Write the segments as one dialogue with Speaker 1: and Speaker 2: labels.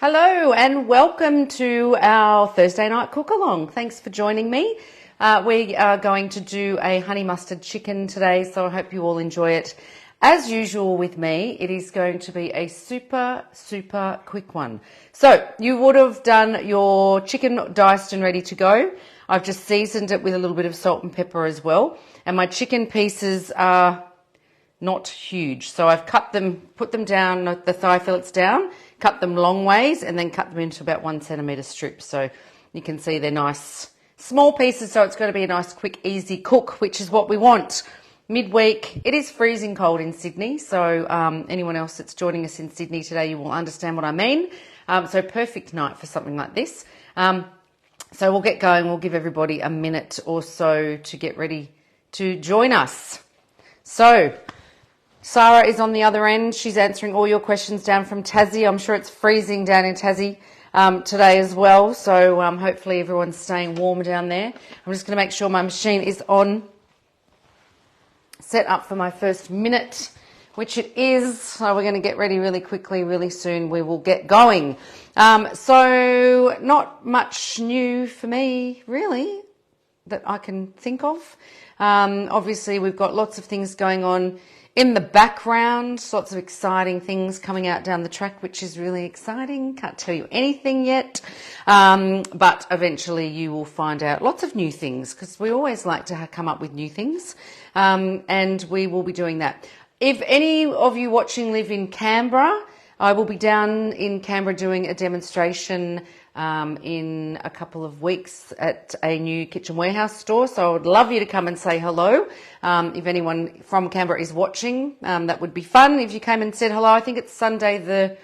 Speaker 1: Hello and welcome to our Thursday night cook-along. Thanks for joining me. We are going to do a honey mustard chicken today, so I hope you all enjoy it. As usual with me, it is going to be a super quick one. So you would have done your chicken diced and ready to go. I've just seasoned it with a little bit of salt and pepper as well. And my chicken pieces are not huge. So I've cut them, put them down, the thigh fillets down, cut them long ways, and then cut them into about 1 centimetre strips. So you can see they're nice small pieces, so it's going to be a nice quick easy cook, which is what we want. Midweek, it is freezing cold in Sydney, so anyone else that's joining us in Sydney today, you will understand what I mean. So perfect night for something like this. So we'll get going. We'll give everybody a minute or so to get ready to join us. So Sarah is on the other end. She's answering all your questions down from Tassie. I'm sure it's freezing down in Tassie today as well. So hopefully everyone's staying warm down there. I'm just going to make sure my machine is on, set up for my first minute, which it is. So we're going to get ready really quickly, really soon. We will get going. So not much new for me, really, that I can think of. Obviously, we've got lots of things going on in the background, lots of exciting things coming out down the track, which is really exciting. Can't tell you anything yet, but eventually you will find out lots of new things, because we always like to come up with new things, and we will be doing that. If any of you watching live in Canberra, I will be down in Canberra doing a demonstration in a couple of weeks at a new Kitchen Warehouse store. So I would love you to come and say hello. If anyone from Canberra is watching, that would be fun if you came and said hello. I think it's Sunday the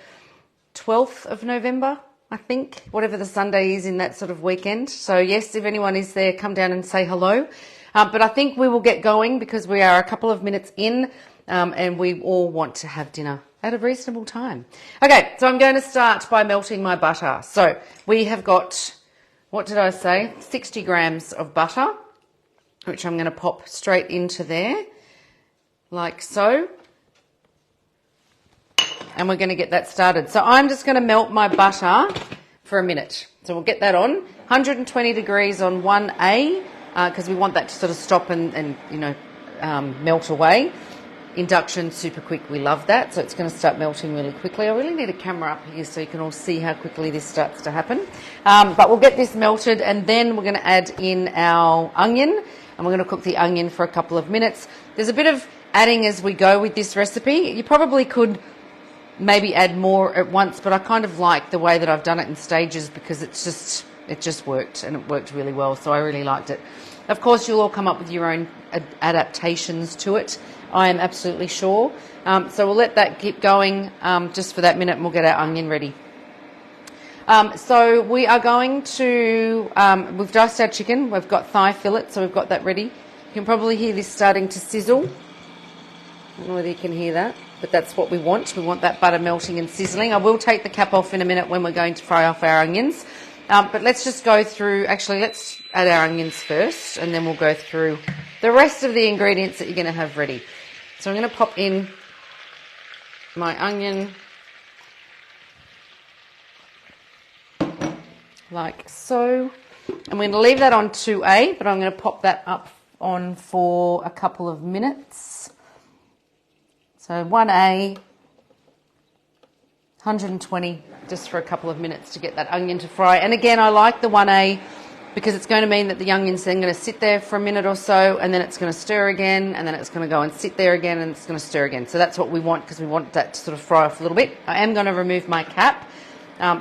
Speaker 1: 12th of November, I think, whatever the Sunday is in that sort of weekend. So yes, if anyone is there, come down and say hello. But I think we will get going because we are a couple of minutes in, and we all want to have dinner at a reasonable time. Okay, so I'm going to start by melting my butter. So we have got, what did I say? 60 grams of butter, which I'm going to pop straight into there, like so. And we're going to get that started. So I'm just going to melt my butter for a minute. So we'll get that on 120 degrees on 1A, because we want that to sort of stop and you know, melt away. Induction, super quick, we love that. So it's going to start melting really quickly. I really need a camera up here so you can all see how quickly this starts to happen. But we'll get this melted, and then we're going to add in our onion, and we're going to cook the onion for a couple of minutes. There's a bit of adding as we go with this recipe. You probably could maybe add more at once, but I kind of like the way that I've done it in stages because it just worked, and it worked really well. So I really liked it. Of course, you'll all come up with your own adaptations to it, I am absolutely sure. So we'll let that keep going just for that minute, and we'll get our onion ready. So we are going to, we've diced our chicken, we've got thigh fillet, so we've got that ready. You can probably hear this starting to sizzle. I don't know whether you can hear that, but that's what we want. We want that butter melting and sizzling. I will take the cap off in a minute when we're going to fry off our onions. But let's just go through, actually let's add our onions first, and then we'll go through the rest of the ingredients that you're going to have ready. So I'm going to pop in my onion like so. I'm going to leave that on 2A, but I'm going to pop that up on for a couple of minutes. So 1A, 120, just for a couple of minutes to get that onion to fry. And again, I like the 1A because it's going to mean that the onion's then going to sit there for a minute or so, and then it's going to stir again, and then it's going to go and sit there again, and it's going to stir again. So that's what we want, because we want that to sort of fry off a little bit. I am going to remove my cap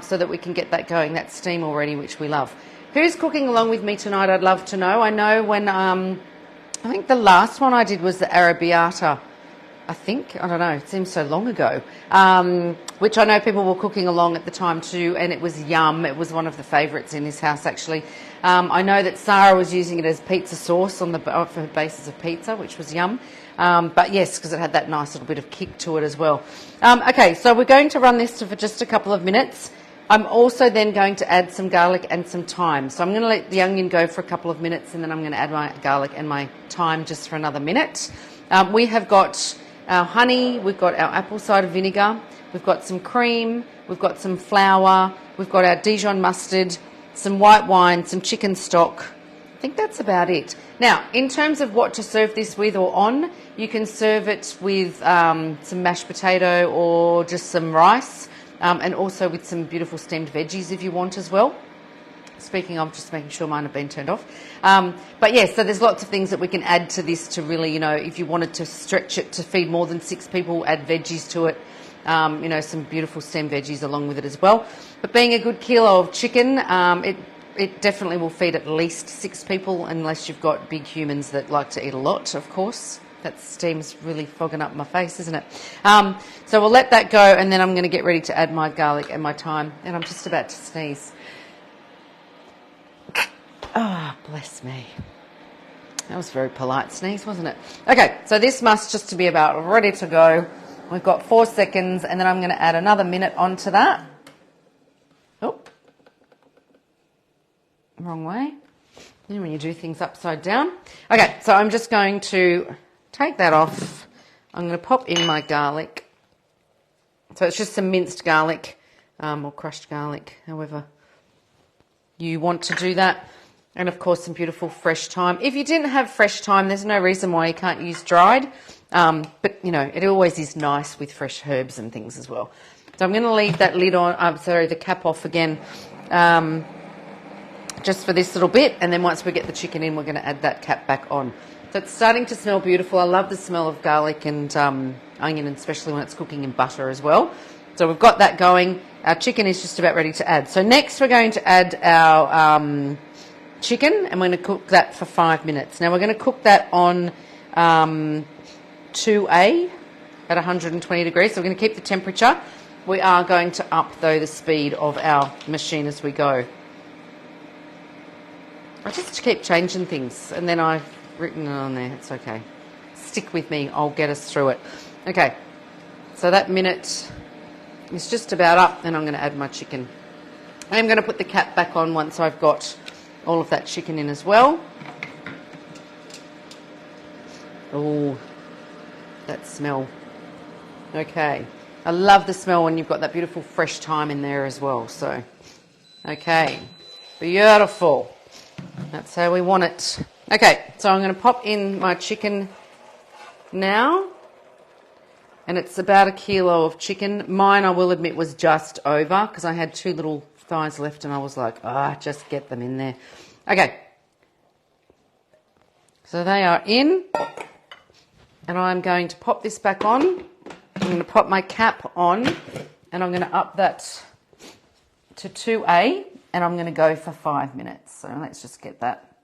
Speaker 1: so that we can get that going, that steam already, which we love. Who's cooking along with me tonight? I'd love to know. I know when, I think the last one I did was the arrabbiata. I think, I don't know, it seems so long ago, which I know people were cooking along at the time too, and it was yum. It was one of the favourites in this house, actually. I know that Sarah was using it as pizza sauce on for her basis of pizza, which was yum. But yes, because it had that nice little bit of kick to it as well. Okay, so we're going to run this for just a couple of minutes. I'm also then going to add some garlic and some thyme. So I'm going to let the onion go for a couple of minutes, and then I'm going to add my garlic and my thyme just for another minute. We have got our honey, we've got our apple cider vinegar, we've got some cream, we've got some flour, we've got our Dijon mustard, some white wine, some chicken stock. I think that's about it. Now, in terms of what to serve this with or on, you can serve it with some mashed potato or just some rice, and also with some beautiful steamed veggies if you want as well. Speaking of, just making sure mine have been turned off. But yes, so there's lots of things that we can add to this to really, you know, if you wanted to stretch it to feed more than 6 people, add veggies to it. You know, some beautiful steamed veggies along with it as well. But being a good kilo of chicken, it definitely will feed at least 6 people, unless you've got big humans that like to eat a lot, of course. That steam's really fogging up my face, isn't it? So we'll let that go, and then I'm going to get ready to add my garlic and my thyme. And I'm just about to sneeze. Ah, oh, bless me. That was a very polite sneeze, wasn't it? Okay, so this must just to be about ready to go. We've got 4 seconds, and then I'm going to add another minute onto that. Oh, wrong way. You know when you do things upside down. Okay, so I'm just going to take that off. I'm going to pop in my garlic. So it's just some minced garlic, or crushed garlic, however you want to do that. And of course some beautiful fresh thyme. If you didn't have fresh thyme, there's no reason why you can't use dried. But you know, it always is nice with fresh herbs and things as well. So I'm going to leave that lid on, the cap off again, just for this little bit. And then once we get the chicken in, we're going to add that cap back on. So it's starting to smell beautiful. I love the smell of garlic and onion, and especially when it's cooking in butter as well. So we've got that going. Our chicken is just about ready to add. So next we're going to add our chicken, and we're going to cook that for 5 minutes. Now we're going to cook that on 2A at 120 degrees. So we're going to keep the temperature. We are going to up, though, the speed of our machine as we go. I just keep changing things, and then I've written it on there. It's okay. Stick with me. I'll get us through it. Okay. So that minute is just about up, and I'm going to add my chicken. I'm going to put the cap back on once I've got all of that chicken in as well. Oh, that smell. Okay. I love the smell when you've got that beautiful fresh thyme in there as well. So, okay. Beautiful. That's how we want it. Okay, so I'm going to pop in my chicken now. And it's about 1 kilo of chicken. Mine, I will admit, was just over because I had 2 little thighs left and I was like, just get them in there. Okay. So they are in. And I'm going to pop this back on. I'm going to pop my cap on, and I'm going to up that to 2A, and I'm going to go for 5 minutes. So let's just get that.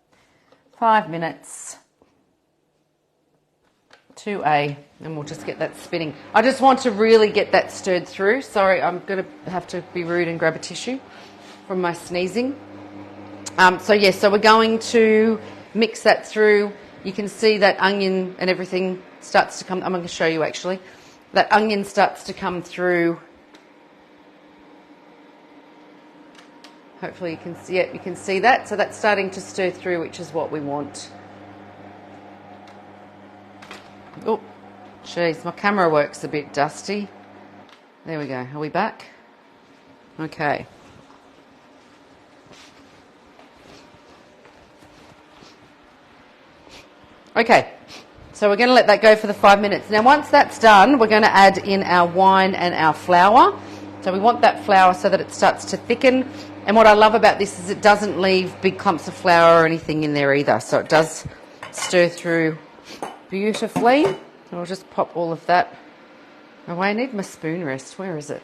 Speaker 1: 5 minutes. 2A, and we'll just get that spinning. I just want to really get that stirred through. Sorry, I'm going to have to be rude and grab a tissue from my sneezing. So we're going to mix that through. You can see that onion and everything starts to come. I'm going to show you actually. That onion starts to come through. Hopefully you can see it. You can see that. So that's starting to stir through, which is what we want. Oh, jeez, my camera work's a bit dusty. There we go. Are we back? Okay. Okay, so we're going to let that go for the 5 minutes. Now, once that's done, we're going to add in our wine and our flour. So we want that flour so that it starts to thicken. And what I love about this is it doesn't leave big clumps of flour or anything in there either. So it does stir through beautifully. And I'll just pop all of that away. I need my spoon rest. Where is it?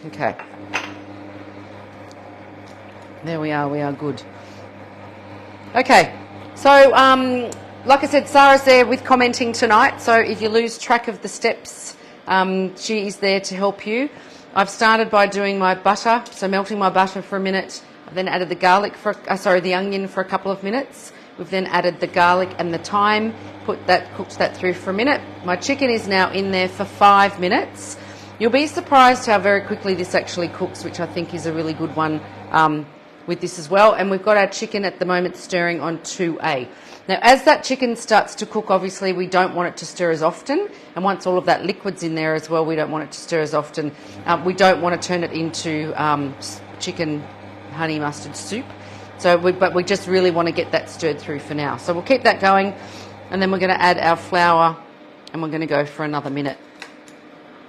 Speaker 1: Okay. There we are. We are good. Okay. So, like I said, Sarah's there with commenting tonight. So if you lose track of the steps, she is there to help you. I've started by doing my butter, so melting my butter for a minute. I've then added the the onion for a couple of minutes. We've then added the garlic and the thyme, cooked that through for a minute. My chicken is now in there for 5 minutes. You'll be surprised how very quickly this actually cooks, which I think is a really good one. with this as well. And we've got our chicken at the moment stirring on 2A. Now, as that chicken starts to cook, obviously we don't want it to stir as often. And once all of that liquid's in there as well, we don't want it to stir as often. We don't want to turn it into chicken honey mustard soup. But we just really want to get that stirred through for now. So we'll keep that going, and then we're going to add our flour, and we're going to go for another minute.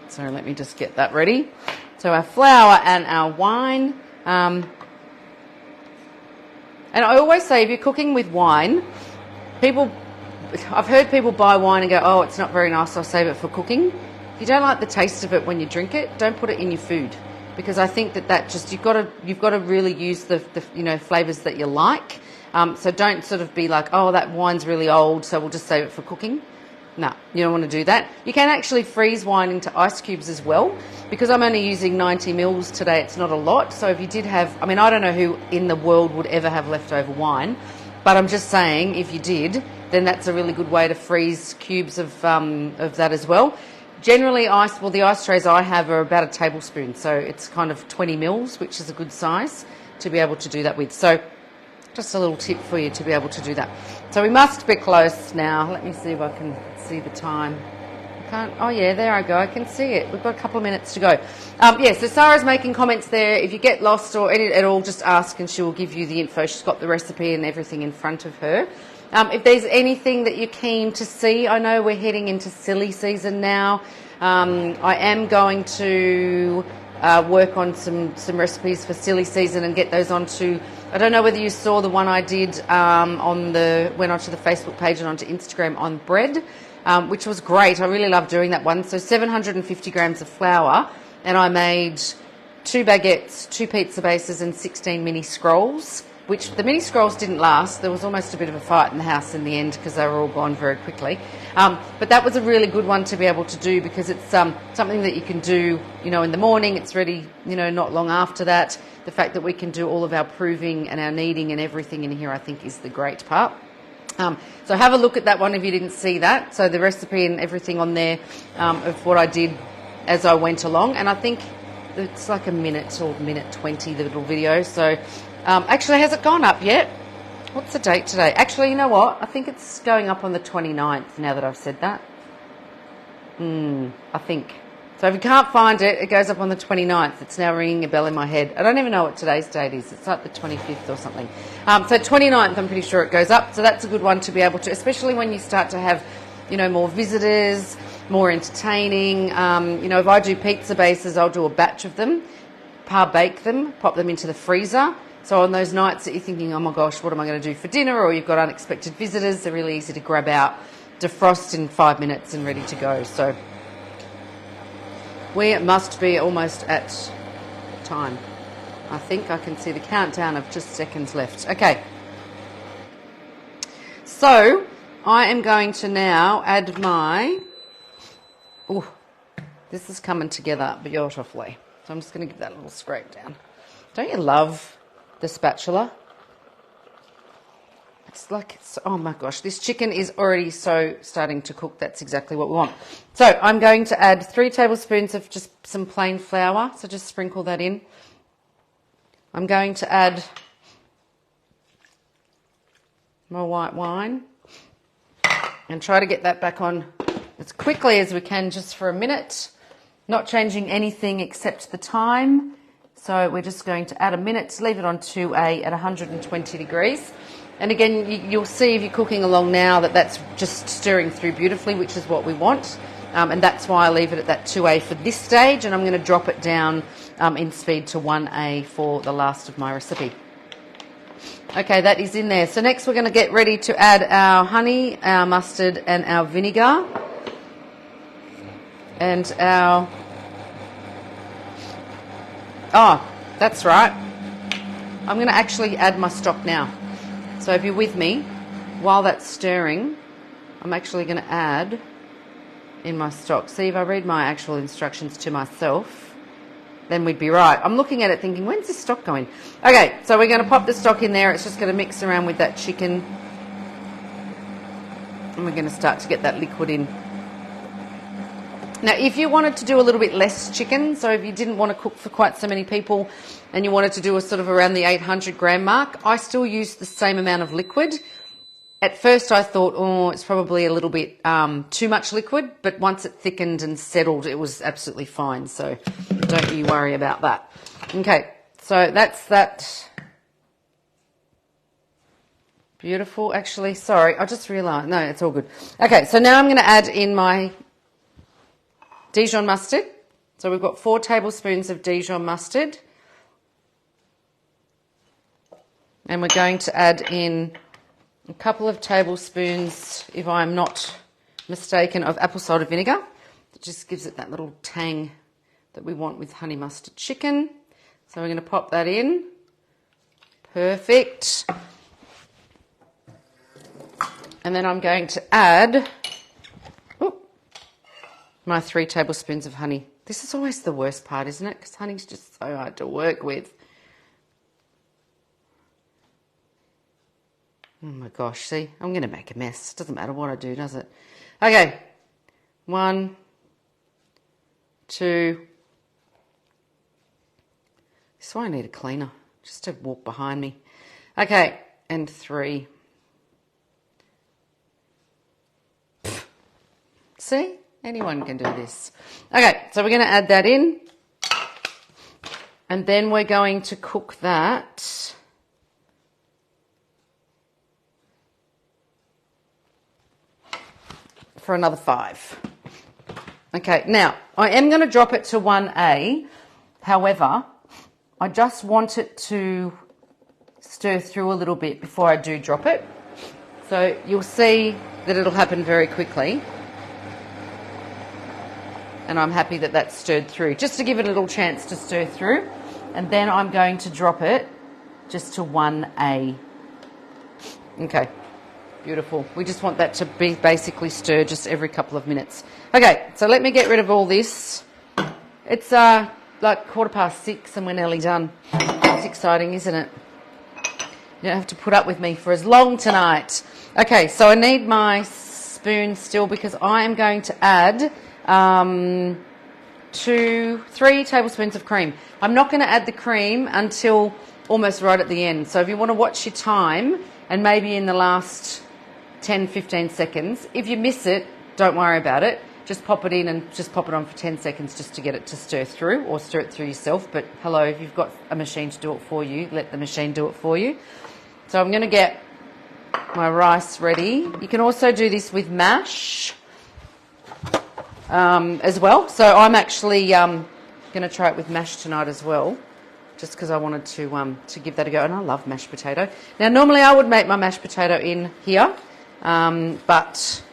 Speaker 1: So let me just get that ready. So our flour and our wine. And I always say, if you're cooking with wine, I've heard people buy wine and go, oh, it's not very nice, I'll save it for cooking. If you don't like the taste of it when you drink it, don't put it in your food. Because I think that just, you've got to really use the flavours that you like. So don't sort of be like, oh, that wine's really old, so we'll just save it for cooking. No, you don't want to do that. You can actually freeze wine into ice cubes as well. Because I'm only using 90 mils today, it's not a lot. So if you did have, I mean, I don't know who in the world would ever have leftover wine, but I'm just saying, if you did, then that's a really good way to freeze cubes of that as well. Generally, the ice trays I have are about a tablespoon, so it's kind of 20 mils, which is a good size to be able to do that with. So just a little tip for you to be able to do that. So we must be close now. Let me see if I can see the time. I can't. Oh yeah, there I go. I can see it. We've got a couple of minutes to go. So Sarah's making comments there. If you get lost or any at all, just ask and she will give you the info. She's got the recipe and everything in front of her. If there's anything that you're keen to see, I know we're heading into silly season now. I am going to work on some recipes for silly season and get those onto. I don't know whether you saw the one I did went onto the Facebook page and onto Instagram on bread, which was great. I really love doing that one. So 750 grams of flour, and I made 2 baguettes, 2 pizza bases, and 16 mini scrolls. Which the mini scrolls didn't last. There was almost a bit of a fight in the house in the end because they were all gone very quickly. But that was a really good one to be able to do because it's something that you can do, in the morning. It's ready, not long after that. The fact that we can do all of our proving and our kneading and everything in here, I think, is the great part. So have a look at that one if you didn't see that. So the recipe and everything on there of what I did as I went along. And I think it's like a minute or minute 20, the little video. So actually, has it gone up yet? What's the date today? Actually, you know what? I think it's going up on the 29th now that I've said that. I think. So if you can't find it, it goes up on the 29th. It's now ringing a bell in my head. I don't even know what today's date is. It's like the 25th or something. So 29th, I'm pretty sure it goes up. So that's a good one to be able to, especially when you start to have, more visitors, more entertaining. If I do pizza bases, I'll do a batch of them, bake them, pop them into the freezer. So on those nights that you're thinking, oh my gosh, what am I going to do for dinner? Or you've got unexpected visitors, they're really easy to grab out, defrost in 5 minutes and ready to go. So we must be almost at time. I think I can see the countdown of just seconds left. Okay. So I am going to now add my, this is coming together beautifully. So I'm just going to give that a little scrape down. Don't you love the spatula? It's like, oh my gosh, this chicken is already so starting to cook. That's exactly what we want. So I'm going to add 3 tablespoons of just some plain flour. So just sprinkle that in. I'm going to add my white wine and try to get that back on as quickly as we can just for a minute. Not changing anything except the thyme. So we're just going to add a minute, leave it on 2A at 120 degrees. And again, you'll see if you're cooking along now that that's just stirring through beautifully, which is what we want. And that's why I leave it at that 2A for this stage. And I'm going to drop it down in speed to 1A for the last of my recipe. Okay, that is in there. So next we're going to get ready to add our honey, our mustard and our vinegar. And our... Oh, that's right. I'm going to actually add my stock now. So if you're with me, while that's stirring, I'm actually going to add in my stock. See, if I read my actual instructions to myself, then we'd be right. I'm looking at it thinking, when's this stock going? Okay, so we're going to pop the stock in there. It's just going to mix around with that chicken. And we're going to start to get that liquid in. Now, if you wanted to do a little bit less chicken, so if you didn't want to cook for quite so many people and you wanted to do a sort of around the 800 gram mark, I still use the same amount of liquid. At first I thought, oh, it's probably a little bit too much liquid, but once it thickened and settled, it was absolutely fine. So don't you worry about that. Okay, so that's that. Beautiful. Actually, sorry, I just realised. No, it's all good. Okay, so now I'm going to add in my Dijon mustard. So we've got 4 tablespoons of Dijon mustard. And we're going to add in a couple of tablespoons, if I'm not mistaken, of apple cider vinegar. It just gives it that little tang that we want with honey mustard chicken. So we're going to pop that in. Perfect. And then I'm going to add my 3 tablespoons of honey. This is always the worst part, isn't it? Because honey's just so hard to work with. Oh my gosh, see? I'm going to make a mess. Doesn't matter what I do, does it? Okay. 1, 2. This is why I need a cleaner, just to walk behind me. Okay, and 3. See? Anyone can do this. Okay, so we're going to add that in. And then we're going to cook that for another 5. Okay, now I am going to drop it to 1A. However, I just want it to stir through a little bit before I do drop it. So you'll see that it'll happen very quickly. And I'm happy that that's stirred through, just to give it a little chance to stir through. And then I'm going to drop it just to 1A. Okay, beautiful. We just want that to be basically stirred just every couple of minutes. Okay, so let me get rid of all this. It's like 6:15 and we're nearly done. It's exciting, isn't it? You don't have to put up with me for as long tonight. Okay, so I need my spoon still because I am going to add 3 tablespoons of cream. I'm not going to add the cream until almost right at the end. So if you want to watch your time and maybe in the last 10-15 seconds, if you miss it, don't worry about it. Just pop it in and just pop it on for 10 seconds just to get it to stir through, or stir it through yourself. But hello, if you've got a machine to do it for you, let the machine do it for you. So I'm going to get my rice ready. You can also do this with mash as well. So I'm actually going to try it with mash tonight as well, just because I wanted to give that a go. And I love mashed potato. Now, normally I would make my mashed potato in here, but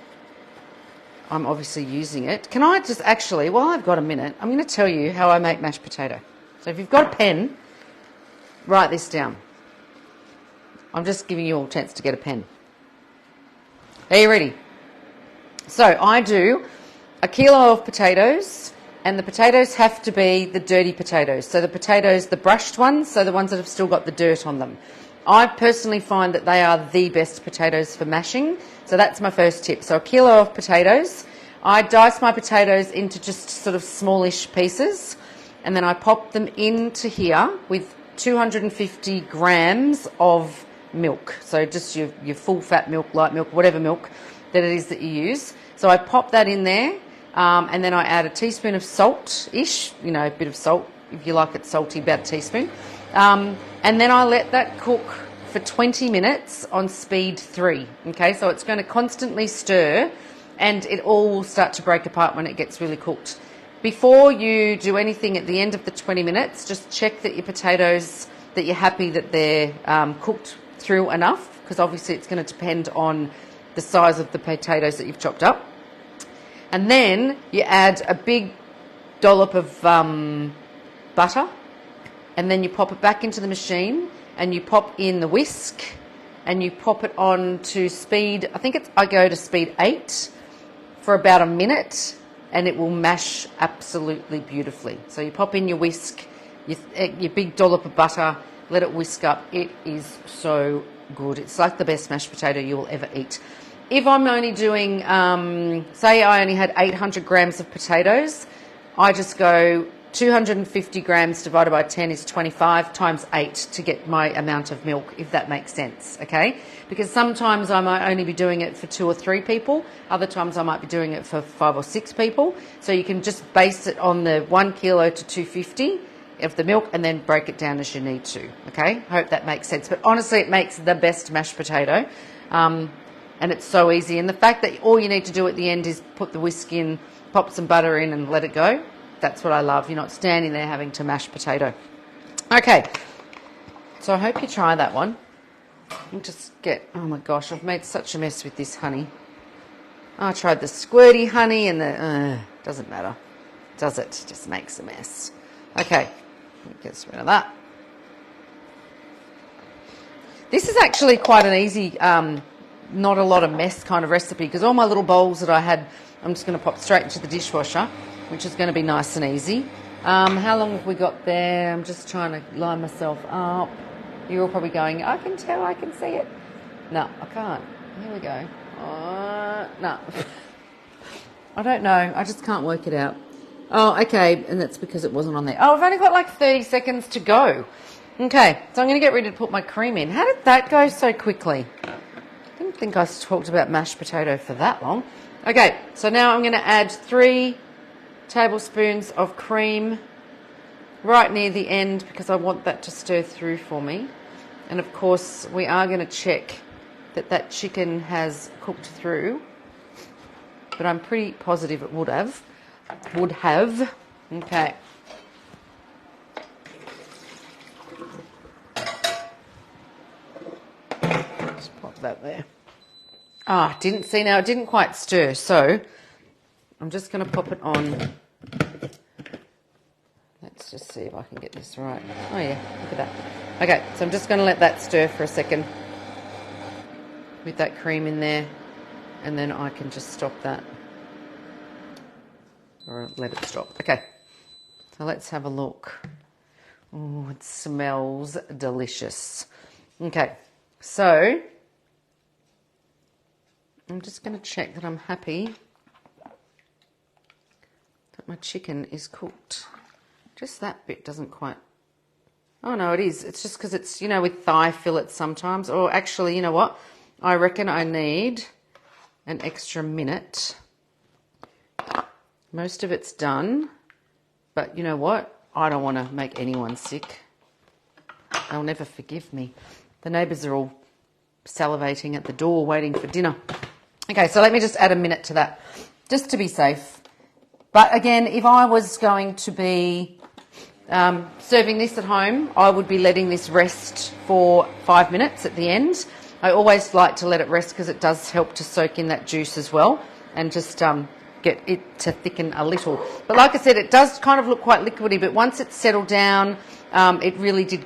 Speaker 1: I'm obviously using it. Can I just actually, while I've got a minute, I'm going to tell you how I make mashed potato. So if you've got a pen, write this down. I'm just giving you all a chance to get a pen. Are you ready? So I do a kilo of potatoes, and the potatoes have to be the dirty potatoes. So the potatoes, the brushed ones, so the ones that have still got the dirt on them. I personally find that they are the best potatoes for mashing. So that's my first tip. So a kilo of potatoes. I dice my potatoes into just sort of smallish pieces, and then I pop them into here with 250 grams of milk. So just your full fat milk, light milk, whatever milk that it is that you use. So I pop that in there, and then I add a teaspoon of salt-ish, you know, a bit of salt, if you like it salty, about a teaspoon. And then I let that cook for 20 minutes on speed 3. Okay, so it's going to constantly stir, and it all will start to break apart when it gets really cooked. Before you do anything at the end of the 20 minutes, just check that your potatoes, that you're happy that they're cooked through enough, because obviously it's going to depend on the size of the potatoes that you've chopped up. And then you add a big dollop of butter, and then you pop it back into the machine, and you pop in the whisk, and you pop it on to speed, I go to speed 8 for about a minute, and it will mash absolutely beautifully. So you pop in your whisk, your big dollop of butter, let it whisk up. It is so good. It's like the best mashed potato you will ever eat. if I'm only doing, say I only had 800 grams of potatoes, I just go 250 grams divided by 10 is 25 times 8 to get my amount of milk, if that makes sense, okay? Because sometimes I might only be doing it for 2 or 3 people. Other times I might be doing it for 5 or 6 people. So you can just base it on the 1 kilo to 250 of the milk and then break it down as you need to, okay? Hope that makes sense. But honestly, it makes the best mashed potato. And it's so easy. And the fact that all you need to do at the end is put the whisk in, pop some butter in and let it go. That's what I love. You're not standing there having to mash potato. Okay. So I hope you try that one. And just get, oh my gosh, I've made such a mess with this honey. I tried the squirty honey and the, doesn't matter. Does it? It just makes a mess. Okay. Get rid of that. This is actually quite an easy, not a lot of mess kind of recipe, because all my little bowls that I had, I'm just going to pop straight into the dishwasher, which is going to be nice and easy. How long have we got there? I'm just trying to line myself up. You're all probably going, I can tell, I can see it. No, I can't. Here we go. No. I don't know. I just can't work it out. Oh, okay, and that's because it wasn't on there. Oh, I've only got like 30 seconds to go. Okay, so I'm going to get ready to put my cream in. How did that go so quickly? I didn't think I talked about mashed potato for that long. Okay, so now I'm going to add 3 tablespoons of cream right near the end because I want that to stir through for me. And of course, we are going to check that that chicken has cooked through, but I'm pretty positive it would have. Okay. Just pop that there. Ah, didn't see now, it didn't quite stir, so I'm just going to pop it on. Let's just see if I can get this right. Oh yeah, look at that. Okay, so I'm just going to let that stir for a second with that cream in there, and then I can just stop that. Or let it stop. Okay, so let's have a look. Oh, it smells delicious. Okay, so I'm just going to check that I'm happy that my chicken is cooked. Just that bit doesn't quite... Oh, no, it is. It's just because it's, you know, with thigh fillets sometimes. Or actually, you know what? I reckon I need an extra minute. Most of it's done, but you know what? I don't want to make anyone sick. They'll never forgive me. The neighbours are all salivating at the door waiting for dinner. Okay, so let me just add a minute to that, just to be safe. But again, if I was going to be serving this at home, I would be letting this rest for 5 minutes at the end. I always like to let it rest because it does help to soak in that juice as well and just... get it to thicken a little. But like I said, it does kind of look quite liquidy, but once it's settled down, it really did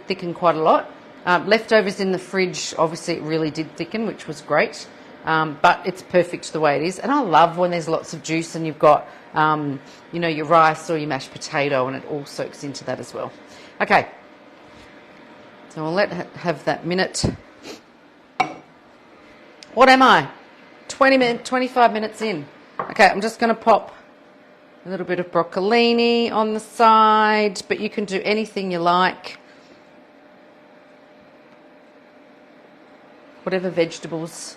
Speaker 1: thicken quite a lot. Leftovers in the fridge, obviously it really did thicken, which was great. But it's perfect the way it is. And I love when there's lots of juice and you've got, you know, your rice or your mashed potato and it all soaks into that as well. Okay. So I'll let it have that minute. What am I? 25 minutes in. Okay, I'm just going to pop a little bit of broccolini on the side, but you can do anything you like. Whatever vegetables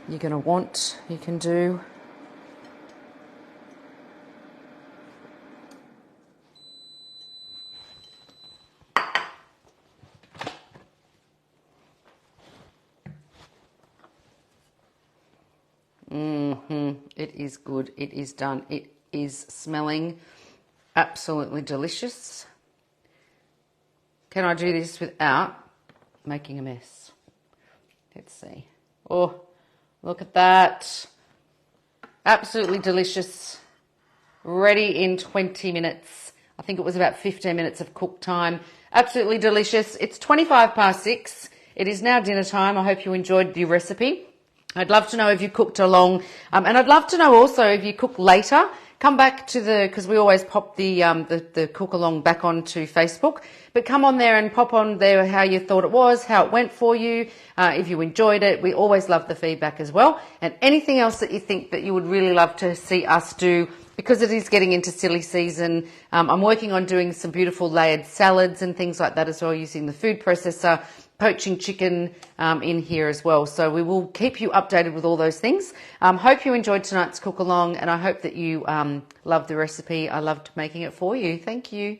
Speaker 1: you're going to want, you can do. It is good. It is done. It is smelling absolutely delicious. Can I do this without making a mess? Let's see. Oh, look at that. Absolutely delicious. Ready in 20 minutes. I think it was about 15 minutes of cook time. Absolutely delicious. It's 6:25. It is now dinner time. I hope you enjoyed the recipe. I'd love to know if you cooked along, and I'd love to know also if you cook later, come back to because we always pop the Cookalong back onto Facebook, but come on there and pop on there how you thought it was, how it went for you, if you enjoyed it. We always love the feedback as well, and anything else that you think that you would really love to see us do, because it is getting into silly season. I'm working on doing some beautiful layered salads and things like that as well, using the food processor, poaching chicken in here as well. So we will keep you updated with all those things. Hope you enjoyed tonight's cook along, and I hope that you loved the recipe. I loved making it for you. Thank you.